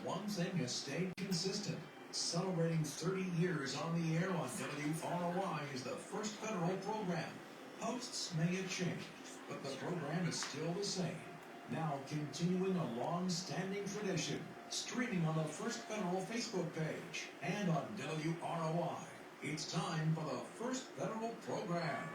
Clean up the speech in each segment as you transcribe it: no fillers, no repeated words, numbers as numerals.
one thing has stayed consistent. Celebrating 30 years on the air on WROI is the first federal program. Hosts may have changed, but the program is still the same. Now continuing a long-standing tradition, streaming on the First Federal Facebook page and on WROI. It's time for the First Federal program.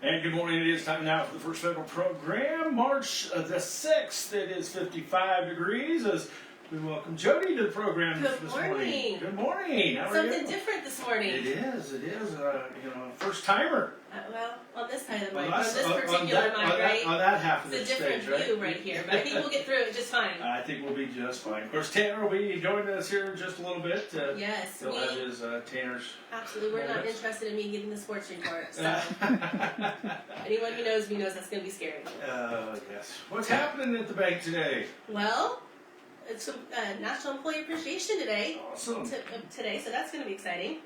And good morning, it is time now for the First Federal program. March the 6th, it is 55 degrees as we welcome Jody to the program this morning. Good morning. How are you? Something different this morning. It is, first timer. Well, on this side of the mic, on this particular mic, right? On that half of the stage, right? It's a different view right here, but I think we'll get through it just fine. I think we'll be just fine. Of course, Tanner will be joining us here in just a little bit. Yes. He'll have his Tanner's. Absolutely, we're not interested in me giving the sports report, so anyone who knows me knows that's going to be scary. Yes. What's happening at the bank today? Well, it's National Employee Appreciation today. Awesome. Today, so that's going to be exciting.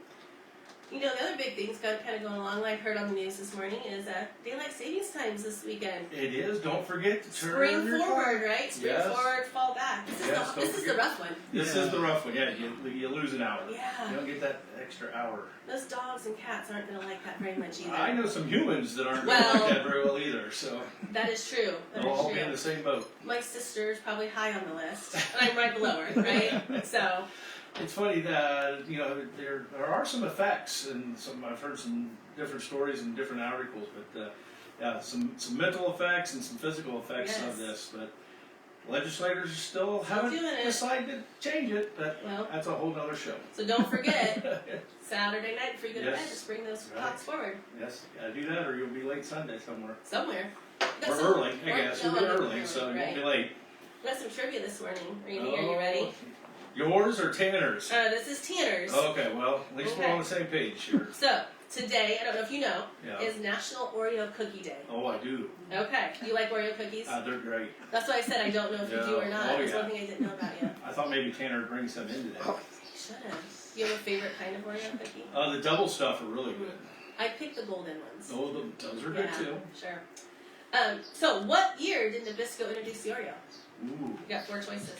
You know, the other big thing's kind of going along, like I heard on the news this morning, is daylight savings times this weekend. It is. Don't forget to turn Spring forward, right? Spring forward, fall back. This is the rough one. This is the rough one. Yeah, you lose an hour. Yeah. You don't get that extra hour. Those dogs and cats aren't going to like that very much either. I know some humans that aren't going to like that very well either. So that is true. They'll all be in the same boat. My sister's probably high on the list, and I'm right below her, right? So. It's funny that there are some effects, and I've heard some different stories and different articles, but some mental effects and some physical effects of this. But legislators still haven't decided to change it. But that's a whole other show. So don't forget Saturday night before you go to bed, just bring those clocks forward. Yes, you gotta do that, or you'll be late Sunday somewhere. Somewhere. Or early, I guess. You'll be early, so you won't be late. We got some trivia this morning. Are you ready? Yours or Tanner's? This is Tanner's. Okay, well, at least we're on the same page here. So, today, I don't know if you know, is National Oreo Cookie Day. Oh, I do. Okay. Do you like Oreo cookies? They're great. That's why I said I don't know if you do or not. That's one thing I didn't know about you. I thought maybe Tanner would bring some in today. You should have. Do you have a favorite kind of Oreo cookie? The double stuff are really good. I picked the golden ones. Oh, those are good too. Sure. So, what year did Nabisco introduce the Oreo? Ooh. You got 4 choices.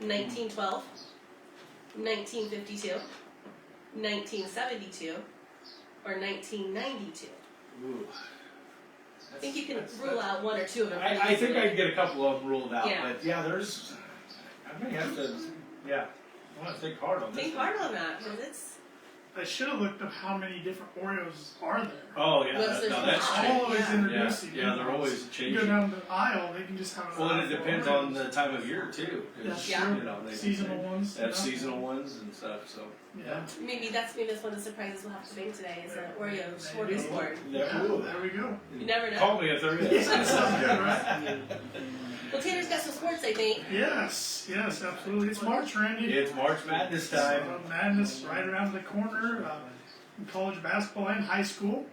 1912. 1952, 1972, or 1992. Ooh. I think you can rule out one or two of them. I think I can get a couple of them ruled out, yeah. But I may have to, I want to think hard on this. Think hard on that, because it's... I should have looked up how many different Oreos are there. Oh, yeah. That's always introducing. Yeah, they're always changing. You go down the aisle, they can just have an and it depends on the time of year, too. That's true. Seasonal ones. They have seasonal ones and stuff, so. Yeah. Maybe that's one of the surprises we'll have to make today is an Oreo smorgasbord. Yeah, there we go. You never know. Call me if there is. That sounds good, right? Well, Tanner's got some sports, I think. Yes, absolutely. It's March, Randy. It's March Madness time. Madness right around the corner. In college basketball and high school.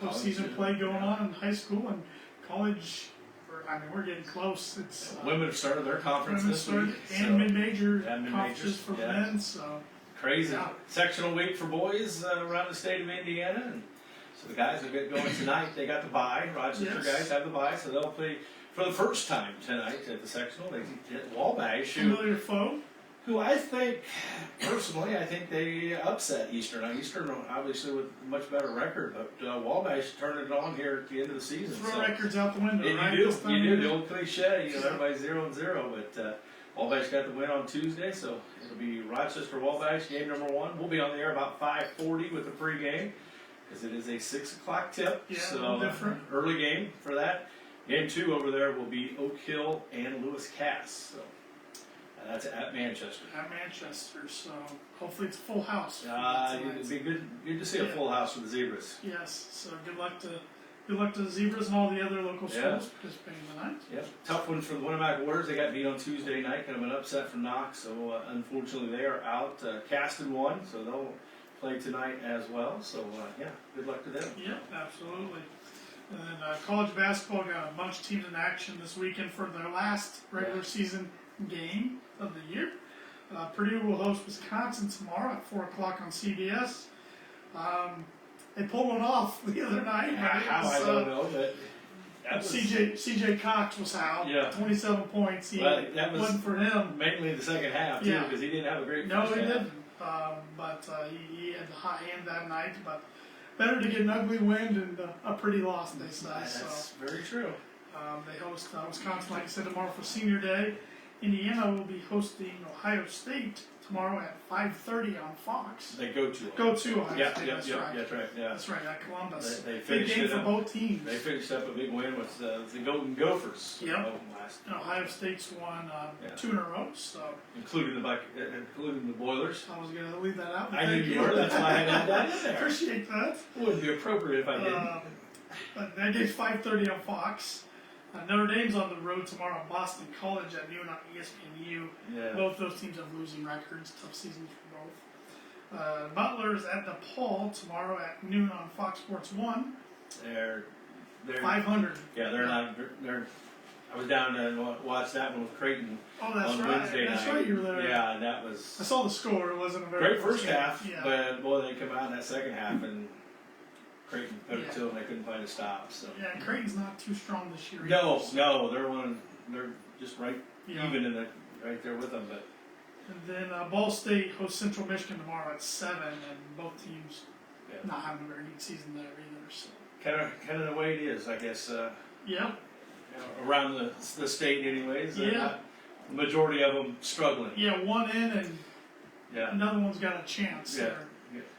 Postseason play going on in high school and college. We're getting close. It's women have started their conference this week. And mid-major conferences for men. So crazy. Yeah. Sectional week for boys around the state of Indiana. And so the guys will get going tonight. They got the bye. Rochester guys have the bye, so they'll play for the first time tonight at the sectional. They get Wabash, familiar foe, who I think personally, they upset Eastern. Now, Eastern obviously with a much better record, but Wabash turned it on here at the end of the season. Throw records out the window, right? You do the old cliche. Everybody's 0-0, but Wabash got the win on Tuesday, so it'll be Rochester Wabash game number 1. We'll be on the air about 5:40 with the pregame because it is a 6 o'clock tip. Yeah, so different. Early game for that. Game 2 over there will be Oak Hill and Lewis Cass. So that's at Manchester. At Manchester, so hopefully it's a full house. It'd be good to see a full house for the Zebras. Yes, so good luck to the Zebras and all the other local schools participating tonight. Yep, tough one for the Winnebago Warriors. They got beat on Tuesday night, kind of an upset from Knox. So unfortunately they are out. Caston won, so they'll play tonight as well. So good luck to them. Yeah, absolutely. And then college basketball got a bunch of teams in action this weekend for their last regular season game of the year. Purdue will host Wisconsin tomorrow at 4 o'clock on CBS. They pulled one off the other night. How I don't know, but That was CJ Cox was out. Yeah. 27 points. that was wasn't for him. mainly the second half too, Yeah. because he didn't have a great No, first he half. didn't. But he had the hot hand that night. But better to get an ugly win than a pretty loss, they say. That's very true. They host Wisconsin, like I said, tomorrow for Senior Day. Indiana will be hosting Ohio State tomorrow at 5:30 on Fox. They go to it. Go to Ohio Yeah, State. yeah, That's yeah, right. that's right. Yeah. That's right. At Columbus. They Big finished game it for up. both teams. They finished up a big win with the Golden Gophers. Yep. Last, And Ohio State's won Yeah. 2 in a row. So including the Boilers. I was going to leave that out. I knew you were. That's why I had that in there. Appreciate that. It wouldn't be appropriate if I didn't. But that game's 5:30 on Fox. Notre Dame's on the road tomorrow at Boston College at noon on ESPNU. Yeah. Both those teams have losing records. Tough season for both. Butler's at DePaul tomorrow at noon on Fox Sports 1. They're 500. Yeah, they're not. They're. I was down there and watched that one with Creighton Oh, that's on right. Wednesday That's night. right. You were there. Yeah, and that I was saw the score. It wasn't a very great close first game. half, Yeah. but boy, they come out in that second half and Creighton put it Yeah. to them. They couldn't find a stop. So Yeah, and Creighton's not too strong this year. no, either, so- no, they're one. They're just right Yeah. even in the right there with them. But And then Ball State hosts Central Michigan tomorrow at 7, and both teams yeah, not having a very good season there either. So. kind of the way it is, I guess. Yeah. You know, around the state, anyways. Yeah. The majority of them struggling. Yeah, one in and Yeah. another one's got a chance Yeah. there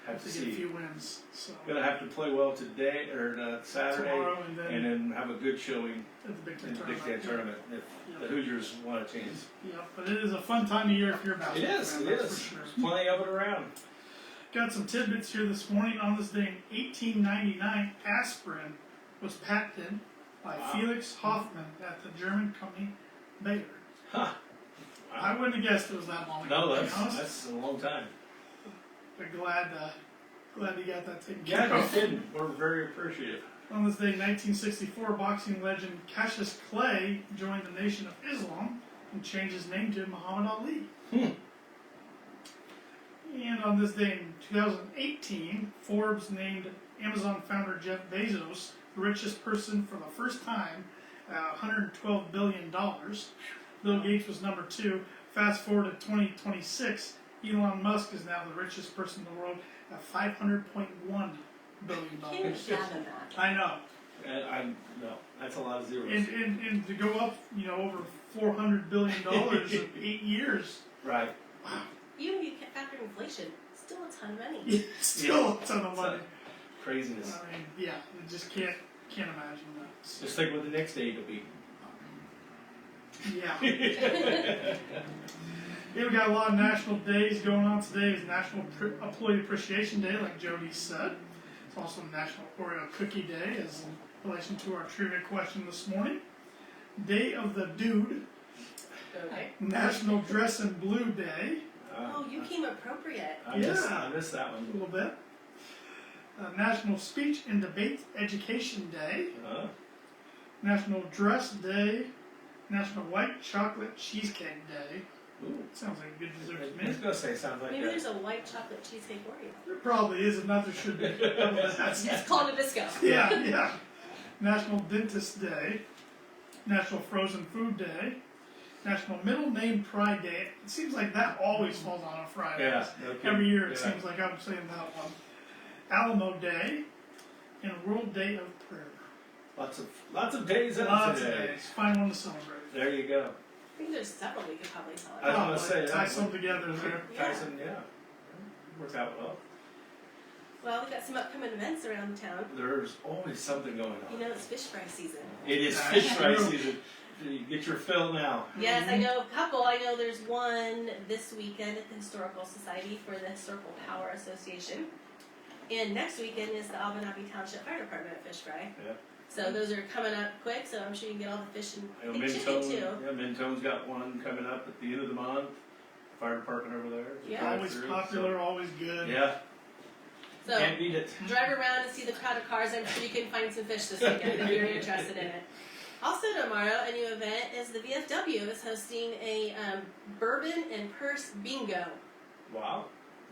Have to to get a see. few wins. So Gonna have to play well today or Saturday, tomorrow and then, and then have a good showing at the Big Ten in the Big tournament. Ten tournament if Yeah. the Hoosiers want a chance. Yeah, but it is a fun time of year if you're a basketball fan. It That's is. for sure. There's plenty of it around. Got some tidbits here this morning. On this day in 1899, aspirin was patented by Wow. Felix Hoffmann at the German company Bayer. Huh. I wouldn't have guessed it was that long ago. No, to be honest. that's a long time. But glad you got that taken Yeah, care no of. kidding. We're very appreciative. On this day, 1964, boxing legend Cassius Clay joined the Nation of Islam and changed his name to Muhammad Ali. And on this day in 2018, Forbes named Amazon founder Jeff Bezos the richest person for the first time at $112 billion. Bill Gates was number 2. Fast forward to 2026, Elon Musk is now the richest person in the world at $500.1 billion. Can't fathom that. I know. No, that's a lot of zeros. And to go up, over $400 billion in 8 years. Right. Wow. Even if you factor inflation, still a ton of money. Yeah, still a ton of money. Craziness. I mean, yeah, you just can't imagine that. Just think what the next day will be. Yeah. Yeah, we got a lot of national days going on today. Is National Employee Appreciation Day, like Jody said. It's also National Oreo Cookie Day, as in relation to our trivia question this morning. Day of the Dude. Okay. National Dress in Blue Day. Oh, you came appropriate. I missed that A one. little bit. National Speech and Debate Education Day. National Dress Day. National White Chocolate Cheesecake Day. Ooh. Sounds like a good dessert I to me. was gonna say sounds like Maybe that. there's a white chocolate cheesecake Oreo. There probably is, if not, there should be. It's called a Bisco. Yeah. National Dentist Day. National Frozen Food Day. National Middle Name Pride Day. It seems like that always falls on a Friday. Yeah. Okay. Every year it Yeah. seems like I'm saying that one. Alamo Day. And World Day of Prayer. Lots of days out Lots of today. days. Find one to celebrate. There you go. I think there's several we could probably tell. I was gonna Probably say tie that. some together there. Tyson, yeah. Works out well. Well, we've got some upcoming events around town. There's always something going on. You know, it's fish fry season. It is That's fish fry true. season. You get your fill now. Yes, I know a couple. I know there's one this weekend at the Historical Society for the Historical Power Association. And next weekend is the Abenabi Township Fire Department at Fish Fry. Yeah. So those are coming up quick, so I'm sure you can get all the fish and You I know, think chicken too. Yeah, Mentone's got one coming up at the end of the month. Fire department over there. Yeah. Always Drive-through, popular, always good. So, yeah, So can't beat it. drive around and see the crowd of cars. I'm sure you can find some fish this weekend if you're interested in it. Also tomorrow, a new event is the VFW is hosting a bourbon and purse bingo. Wow.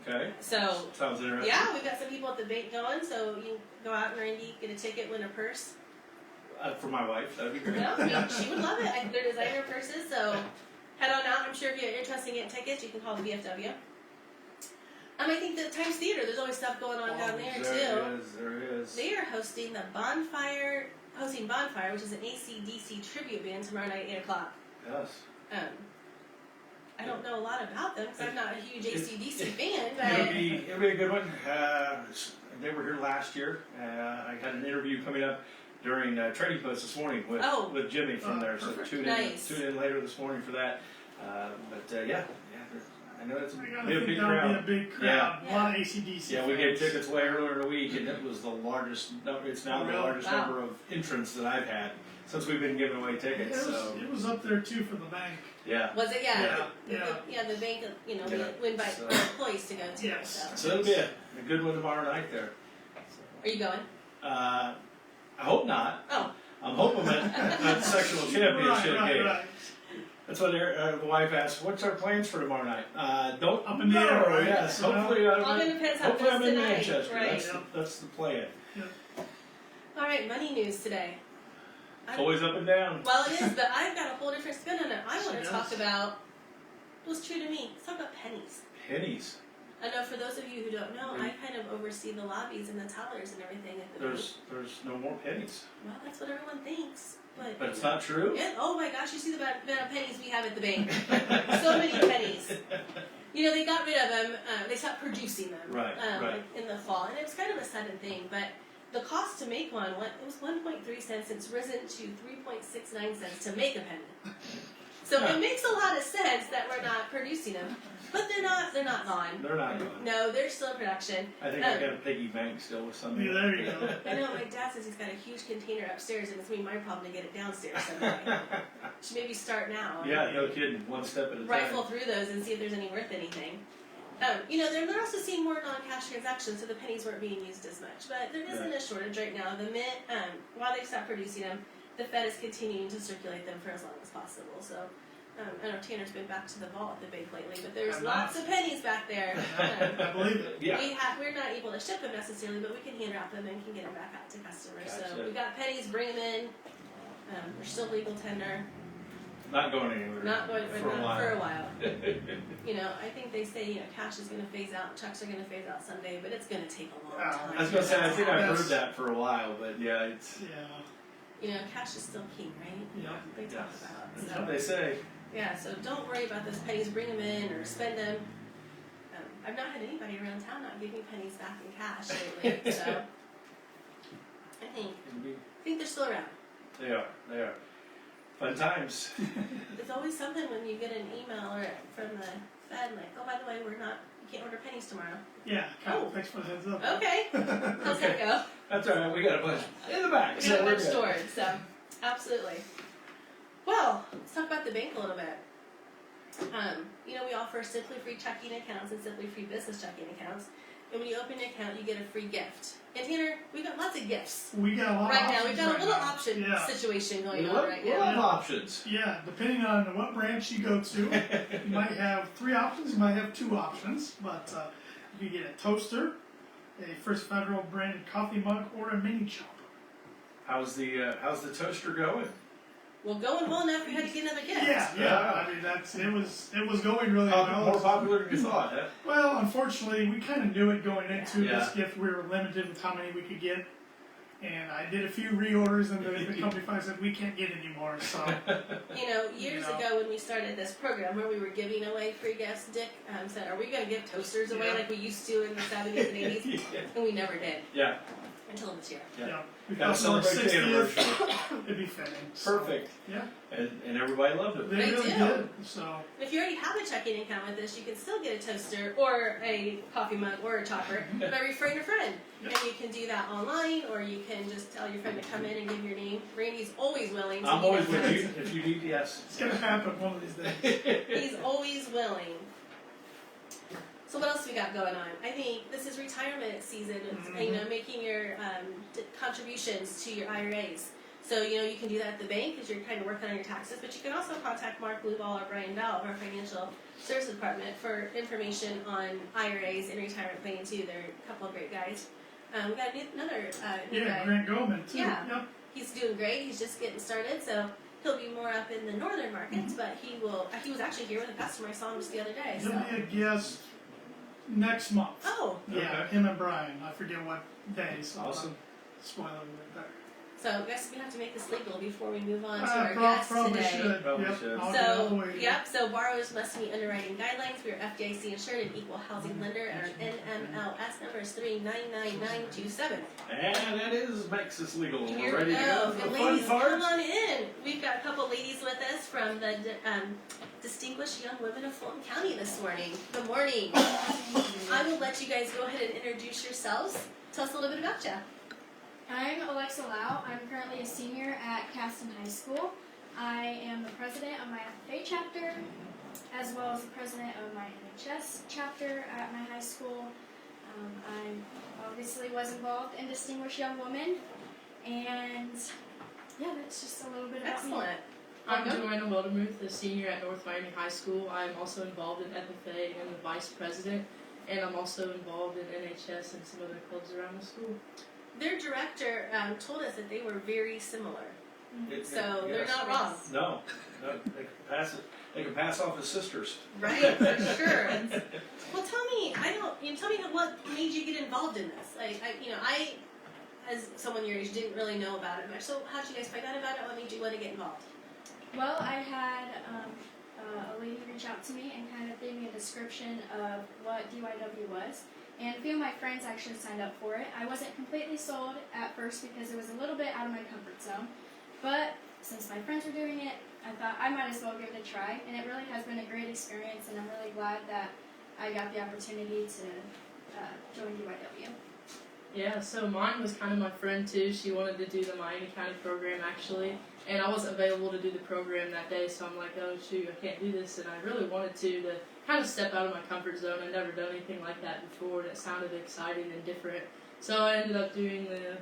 Okay. So Sounds interesting. yeah, we've got some people at the bank going, so you can go out and Randy get a ticket, win a purse. For my wife, that'd be great. Well, I mean, she would love it. They're designer purses, so head on out. I'm sure if you're interested in getting tickets, you can call the VFW. I think the Times Theater, there's always stuff going on down there too. There is. They are hosting Bonfire, which is an AC/DC tribute band tomorrow night at 8 o'clock. Yes. I don't know a lot about them because I'm not a huge AC/DC fan, but It'll be a good one. They were here last year. I had an interview coming up during Trading Post this morning with Jimmy from there. So tune in later this morning for that. Yeah, I know it's I be a big that crowd. would be a big crowd. Yeah. A lot of AC/DC. Yeah, we gave tickets way earlier in the week, and it was the largest. It's now the largest number of entrants that I've had since we've been giving away tickets. It was up there too for the bank. Yeah. was it? Yeah. The bank, we invite our employees to go to. Yes. So it'll be a good one tomorrow night there. Are you going? I hope not. Oh. I'm hoping at sectional championship game. Right. That's what the wife asked. What's our plans for tomorrow night? Don't Up in the air, right? Yes. You know? Hopefully, All gonna depend how hopefully I'm in tonight. Manchester. Right. That's the plan. All right, money news today. It's always up and down. Well, it is, but I've got a whole different spin on it. I want She to talk does. about what's true to me. Let's talk about pennies. Pennies. I know for those of you who don't know, I kind of oversee the lobbies and the tellers and everything at the bank. There's no more pennies. Well, that's what everyone thinks. But it's not true. Oh my gosh, you see the amount of pennies we have at the bank. So many pennies. They got rid of them. They stopped producing them. Right. In the fall. And it was kind of a sudden thing. But the cost to make one, it was 1.3 cents. It's risen to 3.69 cents to make a penny. So it makes a lot of sense that we're not producing them. But they're not gone. They're not gone. No, they're still in production. I think I got a piggy bank still with something. Yeah, there you go. I know my dad says he's got a huge container upstairs, and it's gonna be my problem to get it downstairs someday. Should maybe start now. Yeah, no kidding. One step at a time. Rifle through those and see if there's any worth anything. They're also seeing more non-cash transactions, so the pennies weren't being used as much. But there isn't a shortage right now. The Mint, while they've stopped producing them, the Fed is continuing to circulate them for as long as possible. So. I know Tanner's been back to the vault at the bank lately, but there's lots of pennies back there. I believe it. Yeah. We're not able to ship them necessarily, but we can hand wrap them and can get them back out to customers. Gotcha. So we got pennies, bring them in. They're still legal tender. Not going anywhere. Not going for a while. for a while. I think they say cash is going to phase out, checks are going to phase out someday, but it's going to take a long time. I was going to say I think I've heard that for a while, but yeah, it's. Yeah. Cash is still king, right? Yeah. They talk about. That's So. what they say. Yeah, so don't worry about those pennies. Bring them in or spend them. I've not had anybody around town not give me pennies back in cash lately, so I think they're still around. They are. Fun times. It's always something when you get an email or from the Fed like, oh, by the way, you can't order pennies tomorrow. Yeah, thanks for the heads up. Okay, how's that go? That's all right. We got a bunch in the back. We got a bunch stored, so absolutely. Well, let's talk about the bank a little bit. We offer Simply Free checking accounts and Simply Free business checking accounts. And when you open an account, you get a free gift. And Tanner, we've got lots of gifts. We got a lot right of now. We've got a little option Yeah. situation going We on right now. love options. Yeah, depending on what branch you go to, you might have 3 options, you might have 2 options, but you can get a toaster, a First Federal branded coffee mug, or a mini chopper. How's the toaster going? Well, going well enough, we had to get another gift. Yeah. I mean, it was going really well. More popular than you thought, huh? Well, unfortunately, we kind of knew it going into Yeah. this gift. We were limited with how many we could get. And I did a few reorders, and the company finally said, we can't get any more. So, Years ago when we started this program where we were giving away free gifts, Dick said, are we going to give toasters away like we used to in the 70s and 80s? Yeah. And we never did Yeah. until this year. Yeah. We Gotta got our celebrate the 60th. anniversary. It'd be fitting. So, Perfect. yeah. And everybody loved it. They They really do. did. So, If you already have a checking account with us, you can still get a toaster or a coffee mug or a chopper by referring a friend. Yep. And you can do that online, or you can just tell your friend to come in and give your name. Randy's always willing to I'm meet always up with us. you if you need. Yes. it's going to happen one of these days. He's always willing. So what else we got going on? I think this is retirement season. It's, making your contributions to your IRAs. So, you can do that at the bank because you're kind of working on your taxes, but you can also contact Mark Blueball or Brian Bell of our financial services department for information on IRAs and retirement planning too. They're a couple of great guys. We got another new Yeah, guy. Grant Goldman, too. Yeah. Yep. he's doing great. He's just getting started, so he'll be more up in the northern markets. But he was actually here with a customer. I saw him just the other day. He'll So. be a guest next month. Oh, Yeah, Okay. him and Brian. I forget what day, so Awesome. spoiler alert there. so I guess we have to make this legal before we move on to our guest Probably today. should. Probably Yep. should. I'll get all the So, way. yep, so borrowers must meet underwriting guidelines. We are FDIC insured and equal housing lender, and our NMLS number is 399927. And that makes us legal. Here We're ready we to go. go for And the fun ladies, part. come on in. We've got a couple ladies with us from the Distinguished Young Women of Fulton County this morning. Good morning. I will let you guys go ahead and introduce yourselves. Tell us a little bit about you. I'm Alexa Lowe. I'm currently a senior at Caston High School. I am the president of my FFA chapter, as well as the president of my NHS chapter at my high school. I obviously was involved in Distinguished Young Women, and yeah, that's just a little bit about me. Excellent. I'm Joannah Wildermuth, a senior at North Miami High School. I'm also involved in FFA and the vice president, and I'm also involved in NHS and some other clubs around the school. Their director told us that they were very similar, so they're yes. not wrong. No, they can pass it. They can pass off as sisters. Right, for sure. Well, tell me, tell me what made you get involved in this. I, as someone your age, didn't really know about it much. So, how did you guys find out about it? What made you want to get involved? Well, I had a lady reach out to me and kind of gave me a description of what DYW was. And a few of my friends actually signed up for it. I wasn't completely sold at first because it was a little bit out of my comfort zone. But since my friends were doing it, I thought I might as well give it a try. And it really has been a great experience, and I'm really glad that I got the opportunity to join DYW. Yeah, so mine was kind of my friend too. She wanted to do the Miami County program actually, and I wasn't available to do the program that day, so I'm like, oh shoot, I can't do this, and I really wanted to kind of step out of my comfort zone. I'd never done anything like that before, and it sounded exciting and different. So I ended up doing the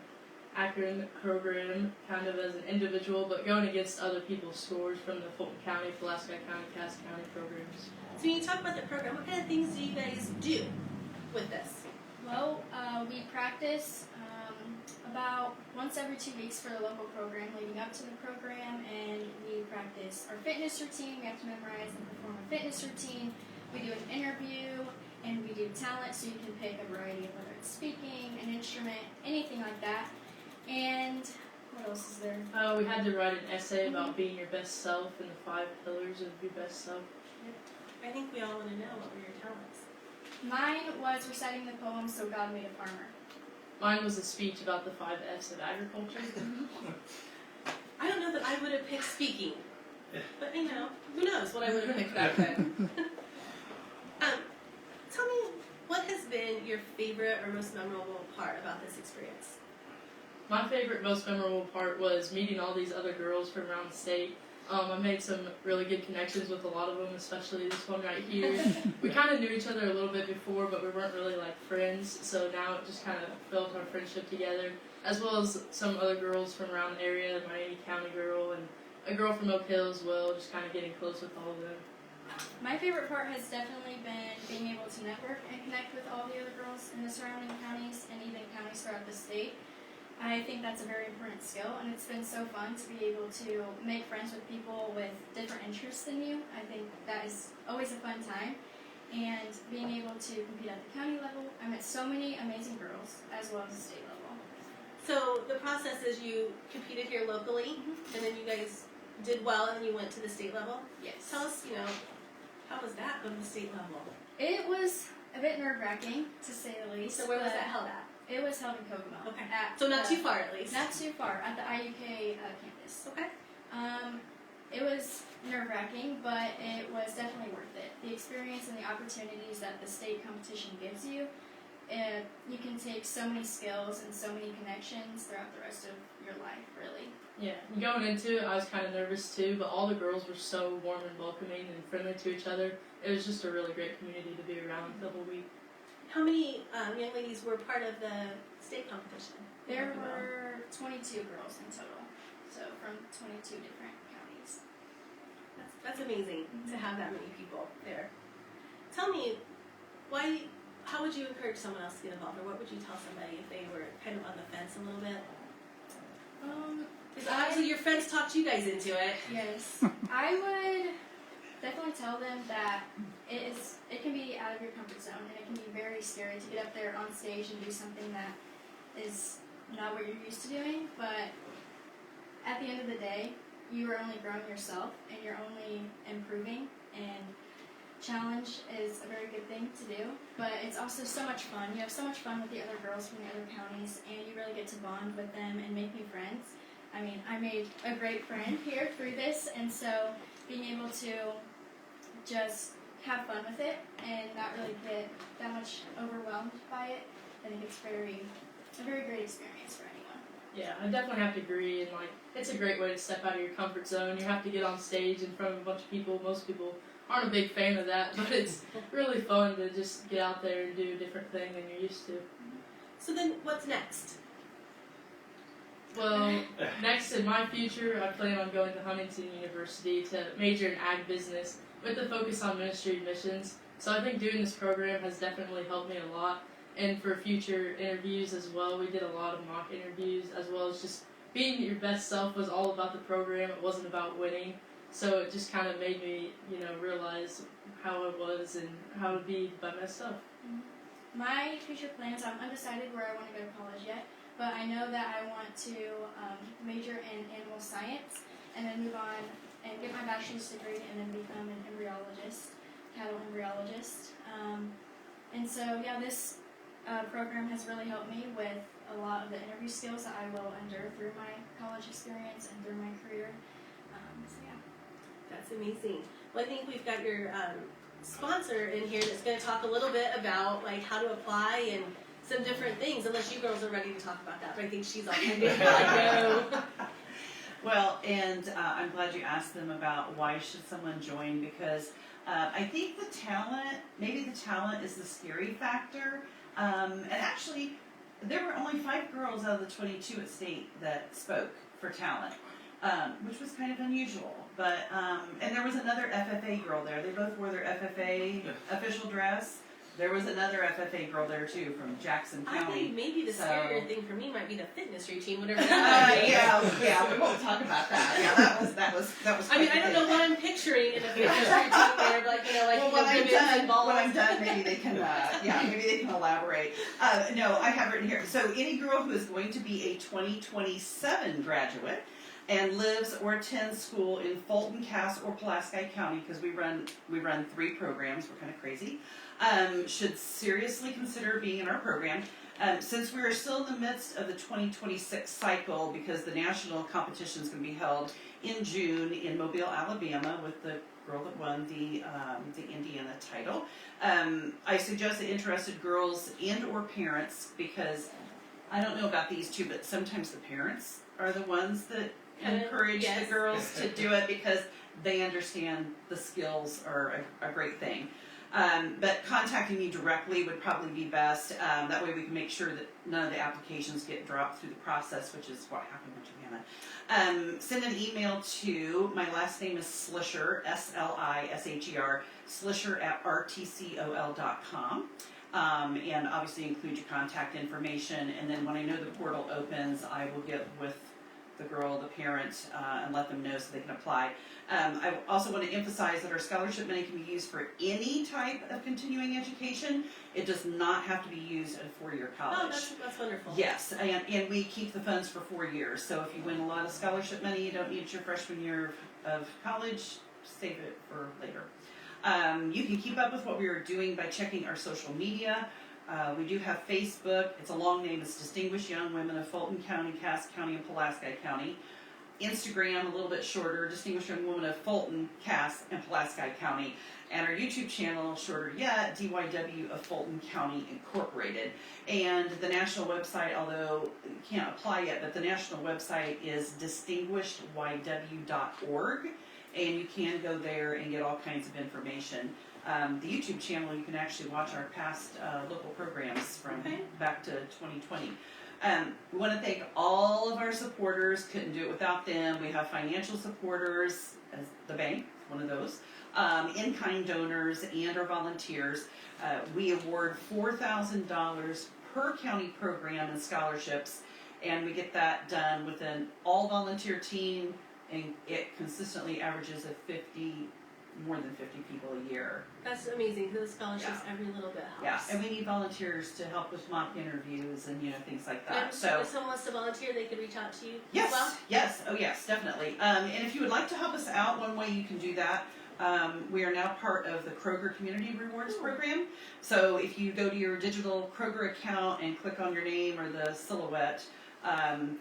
Akron program kind of as an individual, but going against other people's scores from the Fulton County, Pulaski County, Cass County programs. So, when you talk about the program, what kind of things do you guys do with this? Well, we practice about once every 2 weeks for the local program leading up to the program, and we practice our fitness routine. We have to memorize and perform a fitness routine. We do an interview, and we do talent, so you can pick a variety of whether it's speaking, an instrument, anything like that. And what else is there? We had to write an essay about being your best self and the 5 pillars of your best self. I think we all want to know what were your talents. Mine was reciting the poem "So God Made a Farmer." Mine was a speech about the 5 F's of agriculture. I don't know that I would have picked speaking, but who knows what I would have picked back then. Tell me, what has been your favorite or most memorable part about this experience? My favorite, most memorable part was meeting all these other girls from around the state. I made some really good connections with a lot of them, especially this one right here. We kind of knew each other a little bit before, but we weren't really like friends, so now it just kind of built our friendship together, as well as some other girls from around the area, a Miami County girl, and a girl from Oak Hill as well, just kind of getting close with all of them. My favorite part has definitely been being able to network and connect with all the other girls in the surrounding counties and even counties throughout the state. I think that's a very important skill, and it's been so fun to be able to make friends with people with different interests than you. I think that is always a fun time, and being able to compete at the county level. I met so many amazing girls as well as the state level. So the process is you competed here locally, and then you guys did well, and then you went to the state level. Yes. Tell us, how was that on the state level? It was a bit nerve-wracking, to say the least. So where was but that held at? It was held in Kokomo. Okay. At So not the- too far, at least. Not too far, at the IUK campus. Okay. It was nerve-wracking, but it was definitely worth it. The experience and the opportunities that the state competition gives you, you can take so many skills and so many connections throughout the rest of your life, really. Yeah, going into it, I was kind of nervous too, but all the girls were so warm and welcoming and friendly to each other. It was just a really great community to be around the whole week. How many young ladies were part of the state competition? There were 22 girls in total, so from 22 different counties. That's amazing to have that many people there. Tell me, how would you encourage someone else to get involved, or what would you tell somebody if they were kind of on the fence a little bit? Because obviously your friends talked you guys into it. Yes. I would definitely tell them that it can be out of your comfort zone, and it can be very scary to get up there on stage and do something that is not what you're used to doing, but at the end of the day, you are only growing yourself, and you're only improving, and challenge is a very good thing to do, but it's also so much fun. You have so much fun with the other girls from the other counties, and you really get to bond with them and make new friends. I mean, I made a great friend here through this, and so being able to just have fun with it and not really get that much overwhelmed by it, I think it's a very great experience for anyone. Yeah, I definitely have to agree, and like it's a great way to step out of your comfort zone. You have to get on stage in front of a bunch of people. Most people aren't a big fan of that, but it's really fun to just get out there and do a different thing than you're used to. So then, what's next? Well, next in my future, I plan on going to Huntington University to major in ag business with the focus on ministry admissions. So I think doing this program has definitely helped me a lot. And for future interviews as well, we did a lot of mock interviews, as well as just being your best self was all about the program. It wasn't about winning. So it just kind of made me, realize how I was and how to be by myself. My future plans, I'm undecided where I want to go to college yet, but I know that I want to major in animal science and then move on and get my bachelor's degree and then become an embryologist, cattle embryologist. And so, yeah, this program has really helped me with a lot of the interview skills that I will endure through my college experience and through my career. So, yeah. That's amazing. Well, I think we've got your sponsor in here that's going to talk a little bit about like how to apply and some different things. Unless you girls are ready to talk about that, but I think she's all kind of like, no. Well, and I'm glad you asked them about why should someone join, because I think maybe the talent is the scary factor. And actually, there were only 5 girls out of the 22 at state that spoke for talent, which was kind of unusual. But and there was another FFA girl there. They both wore their FFA official dress. There was another FFA girl there too from Jackson County. I think maybe the scarier thing for me might be the fitness routine, whatever Yeah, we won't talk about that. Yeah, that was. I mean, I don't know what I'm picturing in a fitness routine there, but when I'm done, maybe they can. Maybe they can elaborate. No, I have written here. So any girl who is going to be a 2027 graduate and lives or attends school in Fulton, Cass, or Pulaski County, because we run 3 programs. We're kind of crazy. Should seriously consider being in our program. Since we are still in the midst of the 2026 cycle, because the national competition is going to be held in June in Mobile, Alabama, with the girl that won the Indiana title, I suggest that interested girls and or parents, because I don't know about these two, but sometimes the parents are the ones that encourage the girls to do it because they understand the skills are a great thing. But contacting me directly would probably be best. That way we can make sure that none of the applications get dropped through the process, which is what happened with Joannah. Send an email to, my last name is Slisher, S-L-I-S-H-E-R, slisher@rtcol.com. And obviously include your contact information. And then when I know the portal opens, I will get with the girl, the parent, and let them know so they can apply. I also want to emphasize that our scholarship money can be used for any type of continuing education. It does not have to be used at a 4-year college. Oh, that's wonderful. Yes, and we keep the funds for 4 years. So if you win a lot of scholarship money, you don't need it your freshman year of college, save it for later. You can keep up with what we are doing by checking our social media. We do have Facebook. It's a long name. It's Distinguished Young Women of Fulton County, Cass County, and Pulaski County. Instagram, a little bit shorter, Distinguished Young Women of Fulton, Cass, and Pulaski County. And our YouTube channel, shorter yet, DYW of Fulton County Incorporated. And the national website, although you can't apply yet, but the national website is distinguishedYW.org. And you can go there and get all kinds of information. The YouTube channel, you can actually watch our past local programs from back to 2020. We want to thank all of our supporters. Couldn't do it without them. We have financial supporters, as the bank, one of those, in-kind donors, and our volunteers. We award $4,000 per county program in scholarships, and we get that done with an all-volunteer team, and it consistently averages more than 50 people a year. That's amazing. Those scholarships, every little bit helps. Yeah, and we need volunteers to help with mock interviews and things like that. And So if someone wants to volunteer, they can reach out to you yes, as well. yes, oh yes, definitely. And if you would like to help us out, one way you can do that. We are now part of the Kroger Community Rewards program. So if you go to your digital Kroger account and click on your name or the silhouette,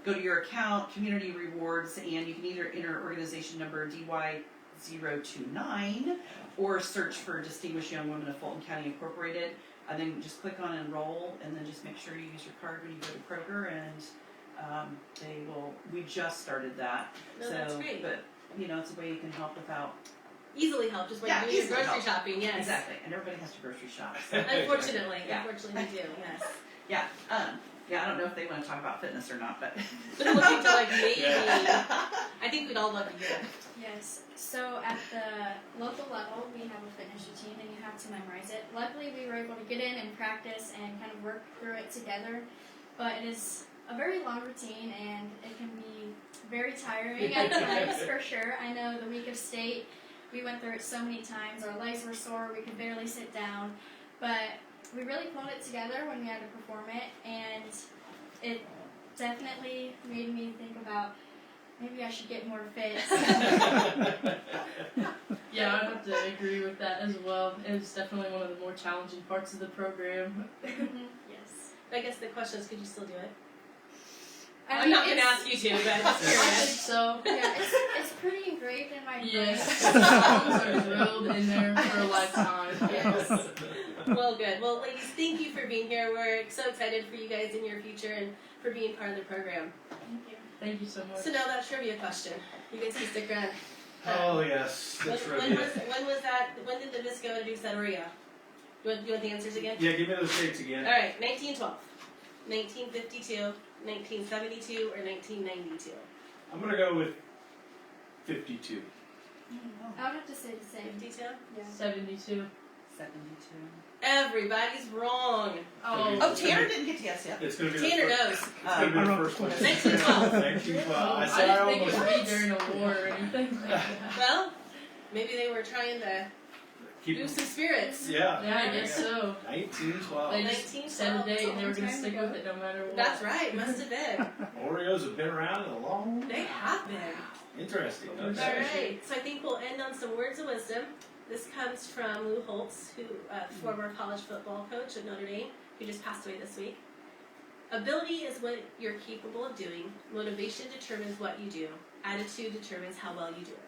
go to your account, Community Rewards, and you can either enter organization number DY029 or search for Distinguished Young Women of Fulton County Incorporated, and then just click on enroll, and then just make sure you use your card when you go to Kroger, and we just started that. No, so, that's great. But it's a way you can help without. Easily help, just when you're doing your easily grocery help. shopping, yes. Exactly, and everybody has to grocery shop. So. Unfortunately, Yeah. unfortunately we do, yes. Yeah, I don't know if they want to talk about fitness or not, but. They're looking to like maybe. Yeah. I think we'd all love to hear it. Yes. So at the local level, we have a fitness routine, and you have to memorize it. Luckily, we were able to get in and practice and kind of work through it together. But it is a very long routine, and it can be very tiring at times, for sure. I know the week of state, we went through it so many times. Our legs were sore. We could barely sit down. But we really pulled it together when we had to perform it, and it definitely made me think about maybe I should get more fit. Yeah, I'd have to agree with that as well. It was definitely one of the more challenging parts of the program. Yes. I guess the question is, could you still do it? I I'm mean, not going to it's- ask you to, but I'm just I think curious. so. Yeah, it's pretty engraved in my brain. Yes, songs are drilled in there for a lifetime. Yes. Well, good. Well, ladies, thank you for being here. We're so excited for you guys in your future and for being part of the program. Thank you. Thank you so much. So now that trivia question. You guys can stick around. Oh yes, When, that's when right. was that? When did the disco introduce that area? You want the answers again? Yeah, give me those dates again. All right, 1912, 1952, 1972, or 1992. I'm gonna go with 52. I would have to say the same. 52? Yeah. 72. 72. Everybody's wrong. Oh, Oh, Tanner didn't get to guess yet. It's gonna be Tanner the first, knows. It's gonna be the first one. 1912. 1912. I I said I didn't think it almost. would be during a war or anything like that. Well, maybe they were trying to Keep. boost some spirits. Yeah. Yeah, I guess so. 1912. They just set a date and they were going to stick with it no matter what. That's right, must have been. Oreos have been around a long. They have been. Interesting. All Okay. right, so I think we'll end on some words of wisdom. This comes from Lou Holtz, who former college football coach at Notre Dame, who just passed away this week. Ability is what you're capable of doing. Motivation determines what you do. Attitude determines how well you do it.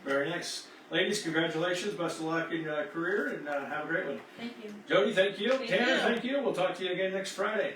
Very nice. Ladies, congratulations. Best of luck in your career and have a great one. Thank you. Jody, thank you. Thank Tanner, you. thank you. We'll talk to you again next Friday.